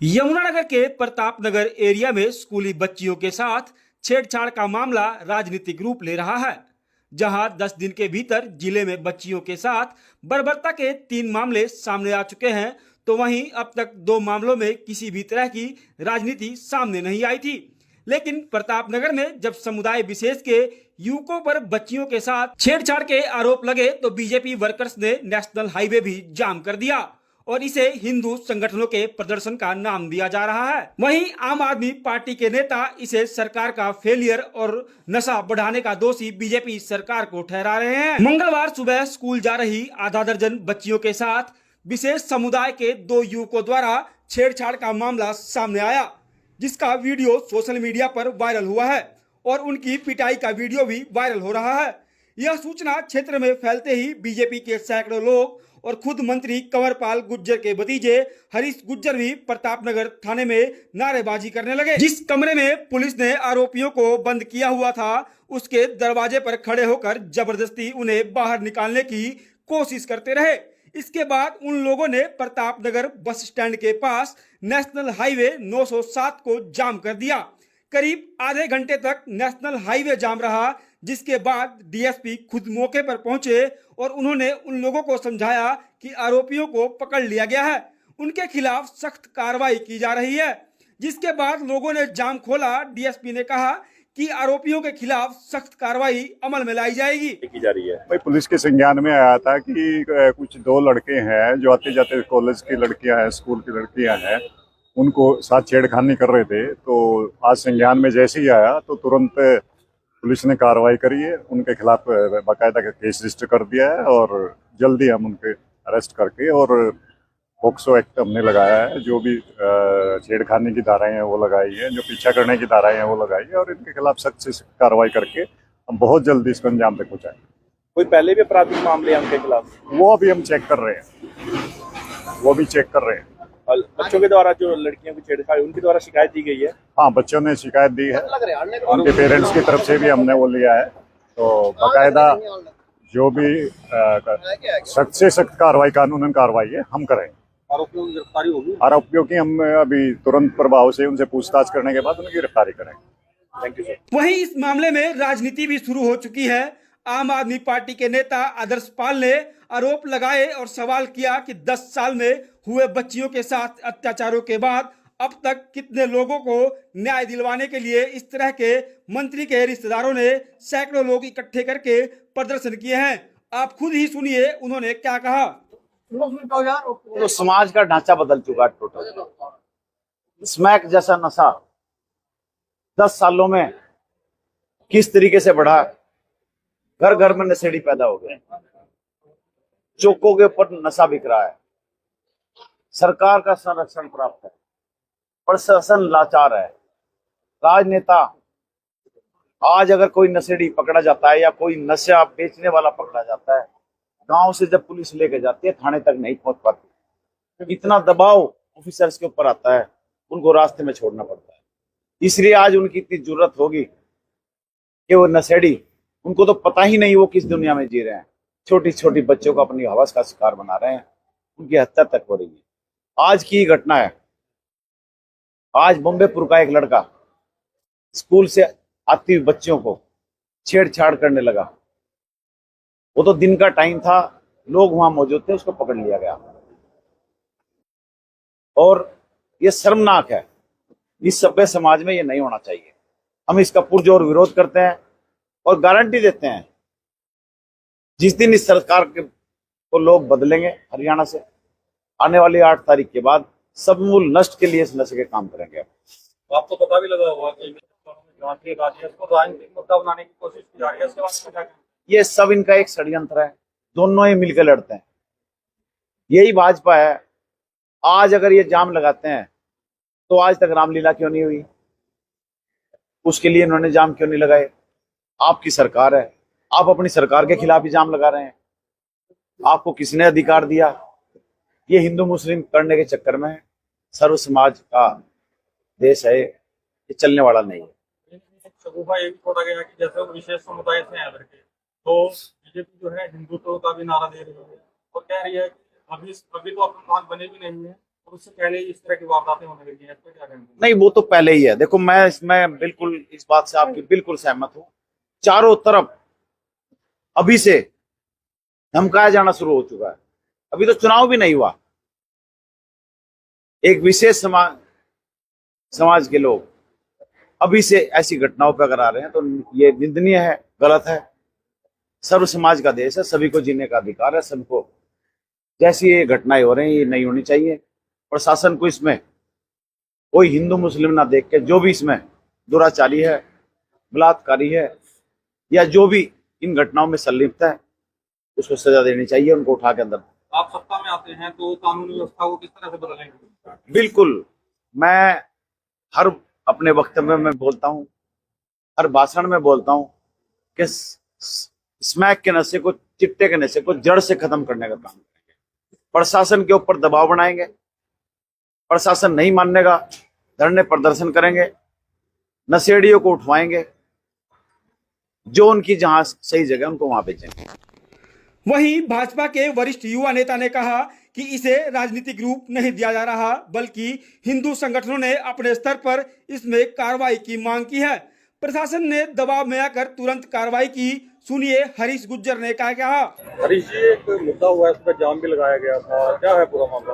यमुनानगर के प्रताप नगर एरिया में स्कूली बच्चियों के साथ छेड़छाड़ का मामला राजनीतिक रूप ले रहा है, जहां 10 दिन के भीतर जिले में बच्चियों के साथ बर्बरता के 3 मामले सामने आ चुके हैं, तो वहीं अब तक 2 मामलों में किसी भी तरह की राजनीति सामने नहीं आई थी। लेकिन प्रतापनगर में जब समुदाय विशेष के युवकों पर बच्चियों के साथ छेड़छाड़ के आरोप लगे, तो बीजेपी वर्कर्स ने नेशनल हाईवे भी जाम कर दिया और इसे हिंदू संगठनों के प्रदर्शन का नाम दिया जा रहा है। वहीं आम आदमी पार्टी के नेता इसे सरकार का फेलियर और नशा बढ़ाने का दोषी बीजेपी सरकार को ठहरा रहे हैं। मंगलवार सुबह स्कूल जा रही आधा दर्जन बच्चियों के साथ विशेष समुदाय के 2 युवकों द्वारा छेड़छाड़ का मामला सामने आया, जिसका वीडियो सोशल मीडिया पर वायरल हुआ है और उनकी पिटाई का वीडियो भी वायरल हो रहा है। यह सूचना क्षेत्र में फैलते ही बीजेपी के सैकड़ों लोग और खुद मंत्री कंवरपाल गुर्जर के भतीजे हरीश गुर्जर भी प्रतापनगर थाने में नारेबाजी करने लगे। जिस कमरे में पुलिस ने आरोपियों को बंद किया हुआ था, उसके दरवाजे पर खड़े होकर जबरदस्ती उन्हें बाहर निकालने की कोशिश करते रहे। इसके बाद उन लोगों ने प्रतापनगर बस स्टैंड के पास नेशनल हाईवे 907 को जाम कर दिया। करीब आधे घंटे तक नेशनल हाईवे जाम रहा, जिसके बाद डीएसपी खुद मौके पर पहुंचे और उन्होंने उन लोगों को समझाया कि आरोपियों को पकड़ लिया गया है, उनके खिलाफ सख्त कार्रवाई की जा रही है। जिसके बाद लोगों ने जाम खोला। डीएसपी ने कहा कि आरोपियों के खिलाफ सख्त कार्रवाई अमल में लाई जाएगी। की जा रही है। भाई पुलिस के संज्ञान में आया था कि कुछ 2 लड़के हैं जो आते जाते कॉलेज की लड़कियां हैं, स्कूल की लड़कियां हैं, उनको साथ छेड़खानी कर रहे थे। तो आज संज्ञान में जैसे ही आया तो तुरंत पुलिस ने कार्रवाई करी है, उनके खिलाफ बाकायदा केस रजिस्टर कर दिया है और जल्दी हम उनके अरेस्ट करके और पॉक्सो एक्ट हमने लगाया है। जो भी छेड़खानी की धाराएं हैं वो लगाई है, जो पीछा करने की धाराएं हैं वो लगाई है और इनके खिलाफ सख्त से कार्रवाई करके हम बहुत जल्दी इसको अंजाम तक पहुंचाएंगे। कोई पहले भी आपराधिक मामले हैं उनके खिलाफ? वो अभी हम चेक कर रहे हैं। और बच्चों के द्वारा जो लड़कियों की छेड़छाड़ उनके द्वारा शिकायत दी गई है? हाँ, बच्चों ने शिकायत दी है, उनके पेरेंट्स की तरफ से भी हमने वो लिया है। तो बाकायदा जो भी सख्त से सख्त कार्रवाई, कानूनन कार्रवाई है, हम करेंगे। आरोपियों की गिरफ्तारी होगी? आरोपियों की हम अभी तुरंत प्रभाव से उनसे पूछताछ करने के बाद उनकी गिरफ्तारी करेंगे। Thank you sir. वहीं इस मामले में राजनीति भी शुरू हो चुकी है। आम आदमी पार्टी के नेता आदर्श पाल ने आरोप लगाए और सवाल किया कि 10 साल में हुए बच्चियों के साथ अत्याचारों के बाद अब तक कितने लोगों को न्याय दिलवाने के लिए इस तरह के मंत्री के रिश्तेदारों ने सैकड़ों लोग इकट्ठे करके प्रदर्शन किए हैं। आप खुद ही सुनिए उन्होंने क्या कहा। तो समाज का ढांचा बदल चुका है टोटल। स्मैक जैसा नशा 10 सालों में किस तरीके से बढ़ा, घर घर में नशेड़ी पैदा हो गए, चौकों के ऊपर नशा बिक रहा है, सरकार का संरक्षण प्राप्त है, प्रशासन लाचार है, राजनेता आज अगर कोई नशेड़ी पकड़ा जाता है या कोई नशा बेचने वाला पकड़ा जाता है, गांव से जब पुलिस लेके जाती है थाने तक नहीं पहुंच पाती। इतना दबाव ऑफिसर्स के ऊपर आता है, उनको रास्ते में छोड़ना पड़ता है। इसलिए आज उनकी इतनी जरूरत होगी कि वो नशेड़ी, उनको तो पता ही नहीं वो किस दुनिया में जी रहे हैं। छोटी छोटी बच्चों को अपनी हवस का शिकार बना रहे हैं, उनकी हत्या तक हो रही है। आज की घटना है, आज बॉम्बेपुर का एक लड़का स्कूल से आती हुई बच्चियों को छेड़छाड़ करने लगा। वो तो दिन का टाइम था, लोग वहां मौजूद थे, उसको पकड़ लिया गया। और ये शर्मनाक है, इस सभ्य समाज में ये नहीं होना चाहिए। हम इसका पुरजोर विरोध करते हैं और गारंटी देते हैं जिस दिन इस सरकार के को लोग बदलेंगे हरियाणा से, आने वाली 8 तारीख के बाद समूल नष्ट के लिए इस नशे के काम करेंगे। आपको पता भी लगा होगा कि राजनीतिक मुद्दा बनाने की कोशिश की जा रही है, इसके बारे में ये सब इनका एक षड्यंत्र है, दोनों ही मिलकर लड़ते हैं। यही भाजपा है। आज अगर ये जाम लगाते हैं तो आज तक रामलीला क्यों नहीं हुई? उसके लिए इन्होंने जाम क्यों नहीं लगाए? आपकी सरकार है, आप अपनी सरकार के खिलाफ ही जाम लगा रहे हैं। आपको किसने अधिकार दिया? ये हिंदू मुस्लिम करने के चक्कर में सर्व समाज का देश है, ये चलने वाला नहीं है। शगुफा ये भी छोड़ा गया कि जैसे वो विशेष समुदाय से हैं लड़के, तो बीजेपी जो है हिंदुत्व का भी नारा दे रही है और कह रही है कि अभी तो अपराध बने भी नहीं है और उससे पहले इस तरह की वारदातें होने लगी हैं, इस पर क्या कहेंगे? नहीं, वो तो पहले ही है। देखो, मैं बिल्कुल इस बात से आपकी बिल्कुल सहमत हूं। चारों तरफ अभी से धमकाया जाना शुरू हो चुका है। अभी तो चुनाव भी नहीं हुआ, एक विशेष समाज के लोग अभी से ऐसी घटनाओं पर अगर आ रहे हैं तो ये निंदनीय है, गलत है। सर्व समाज का देश है, सभी को जीने का अधिकार है। सबको जैसी ये घटनाएं हो रही हैं ये नहीं होनी चाहिए। प्रशासन को इसमें कोई हिंदू मुस्लिम ना देख के, जो भी इसमें दुराचारी है, बलात्कारी है या जो भी इन घटनाओं में संलिप्त है, उसको सजा देनी चाहिए, उनको उठा के अंदर। आप सत्ता में आते हैं तो कानून व्यवस्था को किस तरह से बदलेंगे? बिल्कुल, मैं हर अपने वक्तव्य में बोलता हूं, हर भाषण में बोलता हूं कि स्मैक के नशे को, चिट्टे के नशे को जड़ से खत्म करने का काम करेंगे। प्रशासन के ऊपर दबाव बनाएंगे, प्रशासन नहीं मानने का धरने प्रदर्शन करेंगे, नशेड़ियों को उठवाएंगे, जो उनकी जहां सही जगह उनको वहां भेजेंगे। वहीं भाजपा के वरिष्ठ युवा नेता ने कहा कि इसे राजनीतिक रूप नहीं दिया जा रहा, बल्कि हिंदू संगठनों ने अपने स्तर पर इसमें कार्रवाई की मांग की है। प्रशासन ने दबाव में आकर तुरंत कार्रवाई की। सुनिए हरीश गुज्जर ने क्या कहा। हरीश जी, एक मुद्दा हुआ है, इस पर जाम भी लगाया गया था, क्या है पूरा मामला?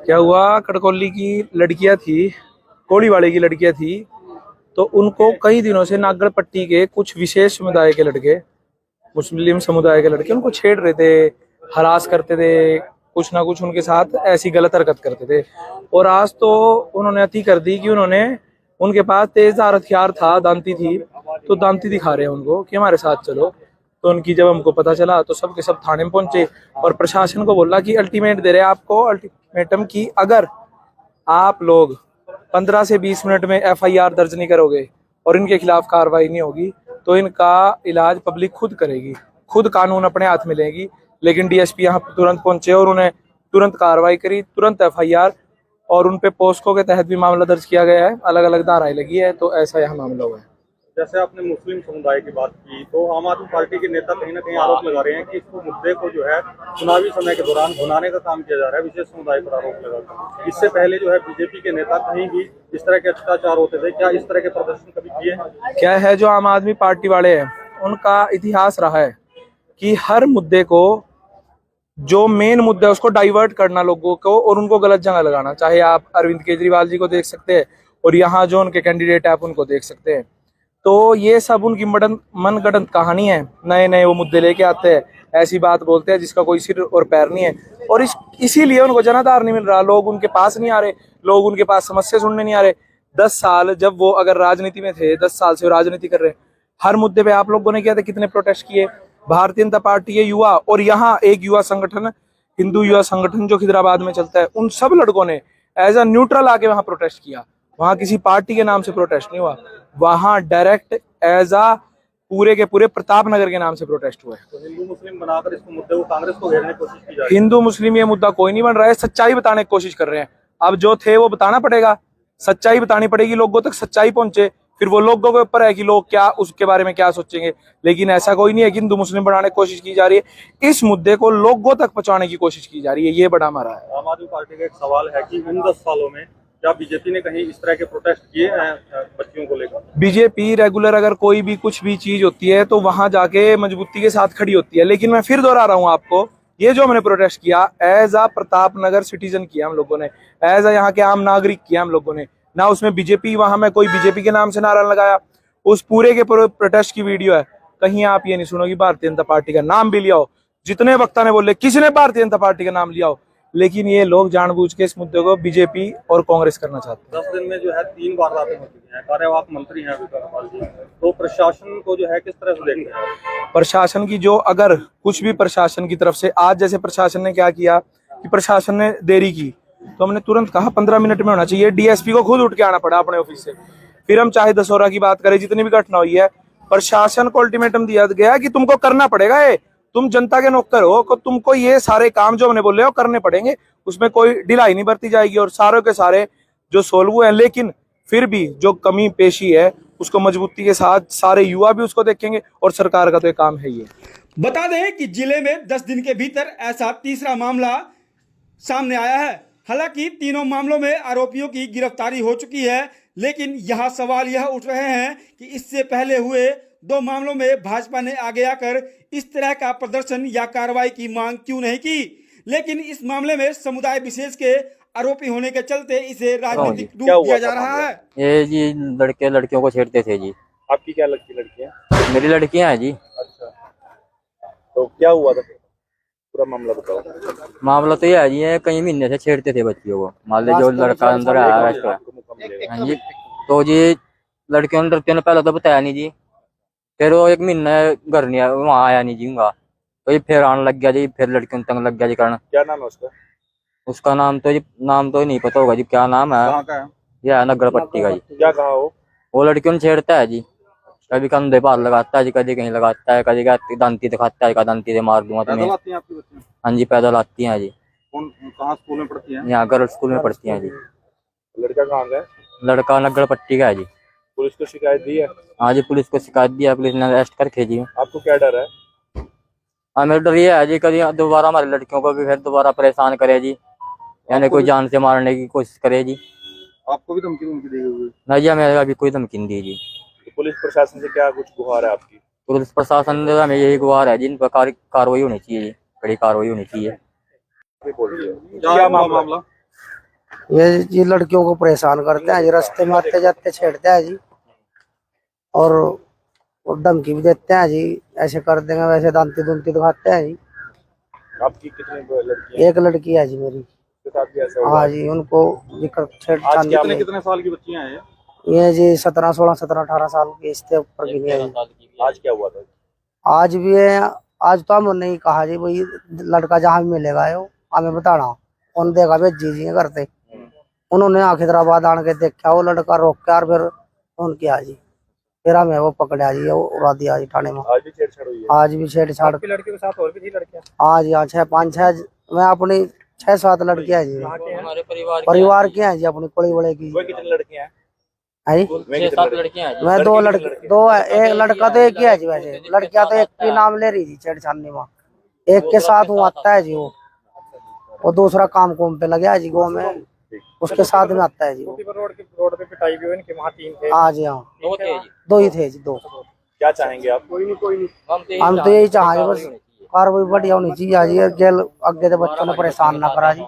क्या हुआ, कड़कौली की लड़कियां थी, कोड़ीवाड़े की लड़कियां थी, तो उनको कई दिनों से नागड़ पट्टी के कुछ विशेष समुदाय के लड़के, मुस्लिम समुदाय के लड़के उनको छेड़ रहे थे, हरास करते थे, कुछ ना कुछ उनके साथ ऐसी गलत हरकत करते थे। और आज तो उन्होंने अति कर दी कि उन्होंने, उनके पास तेजधार हथियार था, दांती थी, तो दांती दिखा रहे हैं उनको कि हमारे साथ चलो। तो उनकी जब हमको पता चला तो सब के सब थाने में पहुंचे और प्रशासन को बोला कि अल्टीमेट दे रहे हैं आपको, अल्टीमेटम की अगर आप लोग 15 से 20 मिनट में FIR दर्ज नहीं करोगे और इनके खिलाफ कार्रवाई नहीं होगी तो इनका इलाज पब्लिक खुद करेगी, खुद कानून अपने हाथ में लेगी। लेकिन DSP यहाँ तुरंत पहुंचे और उन्हें तुरंत कार्रवाई करी, तुरंत FIR, और उन पे पोस्को के तहत भी मामला दर्ज किया गया है, अलग अलग धाराएं लगी है। तो ऐसा यह मामला हुआ है। जैसे आपने मुस्लिम समुदाय की बात की, तो आम आदमी पार्टी के नेता कहीं ना कहीं आरोप लगा रहे हैं कि इस मुद्दे को जो है चुनावी समय के दौरान भुनाने का काम किया जा रहा है, विशेष समुदाय पर आरोप लगाकर। इससे पहले जो है बीजेपी के नेता कहीं भी इस तरह के अत्याचार होते थे, क्या इस तरह के प्रदर्शन कभी किए हैं? क्या है, जो आम आदमी पार्टी वाले हैं उनका इतिहास रहा है कि हर मुद्दे को, जो मेन मुद्दा है उसको डाइवर्ट करना लोगों को और उनको गलत जगह लगाना। चाहे आप अरविंद केजरीवाल जी को देख सकते हैं और यहाँ जो उनके कैंडिडेट है आप उनको देख सकते हैं। तो ये सब उनकी मनगढ़ंत कहानी है, नए नए वो मुद्दे लेके आते हैं, ऐसी बात बोलते हैं जिसका कोई सिर और पैर नहीं है। और इसीलिए उनको जनाधार नहीं मिल रहा, लोग उनके पास नहीं आ रहे, लोग उनके पास समस्या सुनने नहीं आ रहे। 10 साल जब वो अगर राजनीति में थे, 10 साल से वो राजनीति कर रहे हैं, हर मुद्दे पे आप लोगों ने किया था, कितने प्रोटेस्ट किए। भारतीय जनता पार्टी के युवा और यहाँ एक युवा संगठन, हिंदू युवा संगठन जो खिदराबाद में चलता है, उन सब लड़कों ने एज अ न्यूट्रल आके वहां प्रोटेस्ट किया। वहां किसी पार्टी के नाम से प्रोटेस्ट नहीं हुआ, वहां डायरेक्ट एज अ पूरे के पूरे प्रताप नगर के नाम से प्रोटेस्ट हुआ है। तो हिंदू मुस्लिम बनाकर इसको मुद्दे को कांग्रेस को घेरने की कोशिश की जा रही है। हिंदू मुस्लिम ये मुद्दा कोई नहीं बन रहा है, सच्चाई बताने की कोशिश कर रहे हैं। अब जो थे वो बताना पड़ेगा, सच्चाई बतानी पड़ेगी, लोगों तक सच्चाई पहुंचे, फिर वो लोगों के ऊपर है कि लोग क्या उसके बारे में क्या सोचेंगे। लेकिन ऐसा कोई नहीं है कि हिंदू मुस्लिम बनाने की कोशिश की जा रही है, इस मुद्दे को लोगों तक पहुंचाने की कोशिश की जा रही है, ये बड़ा हमारा है। आम आदमी पार्टी का एक सवाल है कि इन 10 सालों में क्या बीजेपी ने कहीं इस तरह के प्रोटेस्ट किए हैं बच्चियों को लेकर? बीजेपी रेगुलर अगर कोई भी कुछ भी चीज होती है तो वहां जाके मजबूती के साथ खड़ी होती है। लेकिन मैं फिर दोहरा रहा हूँ आपको, ये जो हमने प्रोटेस्ट किया एज आ प्रताप नगर सिटीजन किया हम लोगों ने, एज आ यहाँ के आम नागरिक किया हम लोगों ने, ना उसमें बीजेपी, वहां मैं कोई बीजेपी के नाम से नारा लगाया। उस पूरे के पूरे प्रोटेस्ट की वीडियो है, कहीं आप ये नहीं सुनोगे भारतीय जनता पार्टी का नाम भी लिया हो। जितने वक्ता ने बोले किसी ने भारतीय जनता पार्टी का नाम लिया हो, लेकिन ये लोग जानबूझ के इस मुद्दे को बीजेपी और कांग्रेस करना चाहते हैं। 10 दिन में जो है 3 वारदातें हो चुकी हैं। कार्यवाहक मंत्री हैं विकास जी, तो प्रशासन को जो है किस तरह से देखते हैं? प्रशासन की जो, अगर कुछ भी प्रशासन की तरफ से, आज जैसे प्रशासन ने क्या किया कि प्रशासन ने देरी की तो हमने तुरंत कहा 15 मिनट में होना चाहिए। DSP को खुद उठ के आना पड़ा अपने ऑफिस से। फिर हम चाहे दशहरा की बात करें, जितनी भी घटना हुई है, प्रशासन को अल्टीमेटम दिया गया कि तुमको करना पड़ेगा, ये तुम जनता के नौकर हो, तो तुमको ये सारे काम जो हमने बोले वो करने पड़ेंगे, उसमें कोई ढिलाई नहीं बरती जाएगी और सारे के सारे जो सोल्व हुए हैं। लेकिन फिर भी जो कमी पेशी है उसको मजबूती के साथ सारे युवा भी उसको देखेंगे और सरकार का तो एक काम है ये। बता दें कि जिले में 10 दिन के भीतर ऐसा तीसरा मामला सामने आया है। हालांकि तीनों मामलों में आरोपियों की गिरफ्तारी हो चुकी है, लेकिन यहाँ सवाल यह उठ रहे हैं कि इससे पहले हुए 2 मामलों में भाजपा ने आगे आकर इस तरह का प्रदर्शन या कार्रवाई की मांग क्यों नहीं की। लेकिन इस मामले में समुदाय विशेष के आरोपी होने के चलते इसे राजनीतिक क्या रूप हुआ दिया जा था रहा मामला? है। ये जी लड़के लड़कियों को छेड़ते थे जी। आपकी क्या लगती लड़कियां? मेरी लड़कियां हैं जी। अच्छा, तो क्या हुआ था फिर? पूरा मामला बताओ। मामला तो ये है जी, ये कई महीने से छेड़ते थे बच्चियों को। मान लीजिए जो लड़का अंदर आया रास्ता, आपको मौका मिलेगा। हाँ जी। तो जी लड़कियों ने लड़कियों ने पहले तो बताया नहीं जी, फिर वो 1 महीने घर नहीं आया, वहाँ आया नहीं जी उनका। तो ये फिर आने लग गया जी, फिर लड़कियों ने तंग लग गया जी करना। क्या नाम है उसका? उसका नाम तो जी नहीं पता होगा जी, क्या नाम है। कहाँ का है? यह है नगर पट्टी का जी। क्या कहा वो लड़कियों ने छेड़ता है जी, कभी कंधे पर लगाता है जी, कभी कहीं लगाता है, कभी कहती दांती दिखाता है, दांती से मार दूंगा पैदल तुम्हें। आती हैं आपकी बच्चियां? हाँ जी, पैदल आती हैं जी। कौन कहाँ स्कूल में पढ़ती हैं? यहाँ गर्ल्स स्कूल में पढ़ती हैं जी। लड़का कहाँ का है? लड़का नगर पट्टी का है जी। पुलिस को शिकायत दी है? हाँ जी, पुलिस को शिकायत दिया, पुलिस ने अरेस्ट करके जी। आपको क्या डर है? हमें डर ये है जी, कभी दोबारा हमारी लड़कियों को भी फिर दोबारा परेशान करे जी, यानी कोई जान से मारने की कोशिश करे जी। आपको भी धमकी दी गई? नहीं जी, हमें अभी कोई धमकी नहीं दी जी। तो पुलिस प्रशासन से क्या कुछ गुहार है आपकी? पुलिस प्रशासन से हमें यही गुहार है जी, इन पर कार्रवाई होनी चाहिए जी, कड़ी कार्रवाई होनी चाहिए। क्या मामला? ये लड़कियों को परेशान करते हैं जी, रास्ते में आते जाते छेड़ते हैं जी, और धमकी भी देते हैं जी, ऐसे कर देंगे वैसे दांती दुंती दिखाते हैं जी। आपकी कितनी लड़कियां? एक लड़की है जी मेरी। के साथ भी ऐसा हुआ? हाँ जी, उनको छेड़छाड़। आज कितने कितने साल की बच्चियां हैं? ये जी 17, 16, 17, 18 साल की, इससे ऊपर की नहीं है जी। आज क्या हुआ था? आज भी है, आज तो हम नहीं कहा जी, भाई लड़का जहाँ भी मिलेगा यो हमें बताना, कौन देगा भेज जी करते। उन्होंने आखिराबाद आन के देखा, वो लड़का रोक के और फिर फोन किया जी, फिर हमें वो पकड़ा जी, वो उड़ा दिया जी थाने में। आज भी छेड़छाड़ हुई है? आज भी छेड़छाड़। लड़कियों के साथ और भी थी लड़कियां? आज यहाँ 6, 5, 6, मैं अपनी 6-7 लड़कियां हैं जी, हमारे परिवार की हैं जी, अपनी कोड़ी बड़े की वो कितनी लड़कियां हैं? है जी। 6-7 लड़कियां हैं जी। मैं 2 लड़के, 2 एक लड़का तो एक ही है जी, वैसे लड़कियां तो एक ही नाम ले रही थी छेड़छाड़ने में। एक के साथ वो आता है जी, वो दूसरा काम कुम पे लगे जी गाँव में, उसके साथ में आता है जी वो। रोड पे पिटाई भी हुई इनकी, वहाँ 3 थे। हाँ जी, हाँ 2 थे जी। 2 ही थे जी, 2। क्या चाहेंगे आप? कोई नहीं। हम तो यही चाहेंगे बस कार्रवाई बढ़िया होनी चाहिए जी, जेल आगे तो बच्चों ने परेशान ना करा जी।